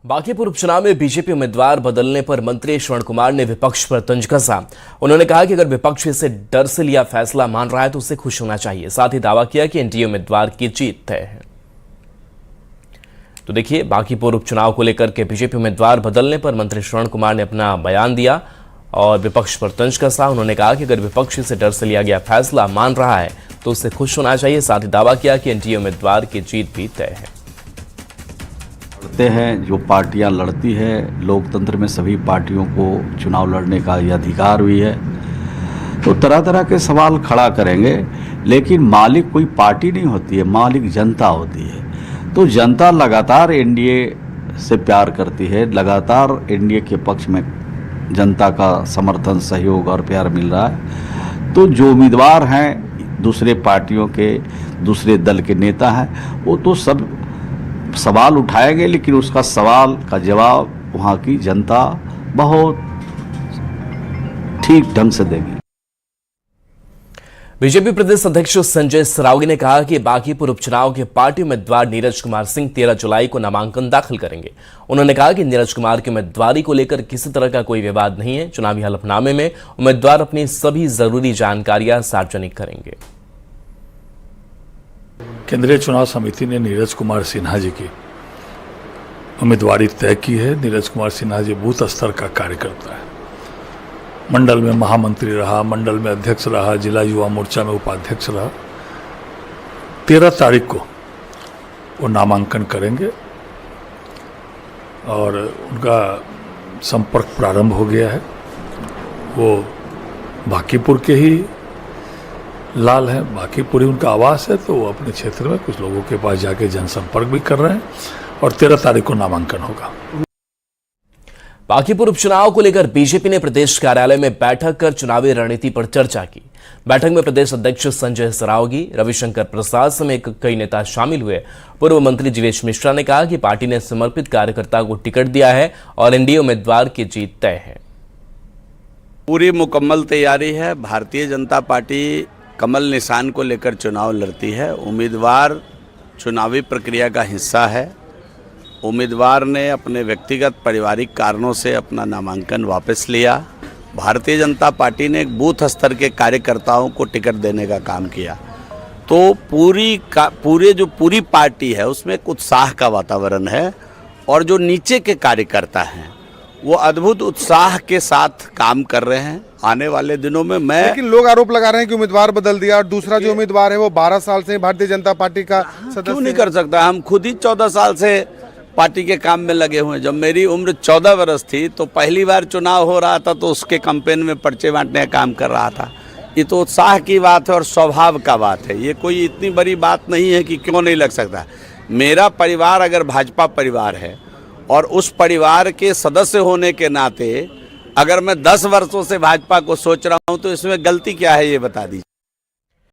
बांकीपुर उपचुनाव में बीजेपी उम्मीदवार बदलने पर मंत्री श्रवण कुमार ने विपक्ष पर तंज कसा। उन्होंने कहा कि अगर विपक्ष इसे डर से लिया फैसला मान रहा है तो उसे खुश होना चाहिए। साथ ही दावा किया कि एनडीए उम्मीदवार की जीत तय है। तो देखिए, बांकीपुर उपचुनाव को लेकर के बीजेपी उम्मीदवार बदलने पर मंत्री श्रवण कुमार ने अपना बयान दिया और विपक्ष पर तंज कसा। उन्होंने कहा कि अगर विपक्ष इसे डर से लिया गया फैसला मान रहा है तो उसे खुश होना चाहिए। साथ ही दावा किया कि एनडीए उम्मीदवार की जीत भी तय है। लड़ते हैं जो पार्टियां लड़ती है, लोकतंत्र में सभी पार्टियों को चुनाव लड़ने का ये अधिकार भी है, तो तरह तरह के सवाल खड़ा करेंगे। लेकिन मालिक कोई पार्टी नहीं होती है, मालिक जनता होती है। तो जनता लगातार एनडीए से प्यार करती है, लगातार एनडीए के पक्ष में जनता का समर्थन, सहयोग और प्यार मिल रहा है। तो जो उम्मीदवार हैं दूसरे पार्टियों के, दूसरे दल के नेता हैं, वो तो सब सवाल उठाएंगे, लेकिन उसका सवाल का जवाब वहाँ की जनता बहुत ठीक ढंग से देगी। बीजेपी प्रदेश अध्यक्ष संजय सरावगी ने कहा कि बांकीपुर उपचुनाव के पार्टी उम्मीदवार नीरज कुमार सिंह 13 जुलाई को नामांकन दाखिल करेंगे। उन्होंने कहा कि नीरज कुमार की उम्मीदवारी को लेकर किसी तरह का कोई विवाद नहीं है। चुनावी हलफनामे में उम्मीदवार अपनी सभी जरूरी जानकारियां सार्वजनिक करेंगे। केंद्रीय चुनाव समिति ने नीरज कुमार सिन्हा जी की उम्मीदवारी तय की है। नीरज कुमार सिन्हा जी बूथ स्तर का कार्यकर्ता है, मंडल में महामंत्री रहा, मंडल में अध्यक्ष रहा, जिला युवा मोर्चा में उपाध्यक्ष रहा। 13 तारीख को वो नामांकन करेंगे और उनका संपर्क प्रारंभ हो गया है। वो बांकीपुर के ही लाल है, बांकीपुर ही उनका आवास है, तो वो अपने क्षेत्र में कुछ लोगों के पास जाके जनसंपर्क भी कर रहे हैं और 13 तारीख को नामांकन होगा। बांकीपुर उपचुनाव को लेकर बीजेपी ने प्रदेश कार्यालय में बैठक कर चुनावी रणनीति पर चर्चा की। बैठक में प्रदेश अध्यक्ष संजय सरावगी, रविशंकर प्रसाद समेत कई नेता शामिल हुए। पूर्व मंत्री जीवेश मिश्रा ने कहा कि पार्टी ने समर्पित कार्यकर्ता को टिकट दिया है और एनडीए उम्मीदवार की जीत तय है। पूरी मुकम्मल तैयारी है। भारतीय जनता पार्टी कमल निशान को लेकर चुनाव लड़ती है। उम्मीदवार चुनावी प्रक्रिया का हिस्सा है। उम्मीदवार ने अपने व्यक्तिगत पारिवारिक कारणों से अपना नामांकन वापस लिया। भारतीय जनता पार्टी ने एक बूथ स्तर के कार्यकर्ताओं को टिकट देने का काम किया। तो पूरी पार्टी है उसमें एक उत्साह का वातावरण है और जो नीचे के कार्यकर्ता हैं वो अद्भुत उत्साह के साथ काम कर रहे हैं। आने वाले दिनों में लेकिन लोग आरोप लगा रहे हैं कि उम्मीदवार बदल दिया और दूसरा जो उम्मीदवार है वो 12 साल से भारतीय जनता पार्टी का सदस्य क्यों नहीं कर सकता। हम खुद ही 14 साल से पार्टी के काम में लगे हुए हैं। जब मेरी उम्र 14 वर्ष थी तो पहली बार चुनाव हो रहा था तो उसके कैंपेन में पर्चे बांटने का काम कर रहा था। ये तो उत्साह की बात है और स्वभाव का बात है। ये कोई इतनी बड़ी बात नहीं है कि क्यों नहीं लग सकता। मेरा परिवार अगर भाजपा परिवार है और उस परिवार के सदस्य होने के नाते अगर मैं 10 वर्षों से भाजपा को सोच रहा हूं तो इसमें गलती क्या है, ये बता दीजिए।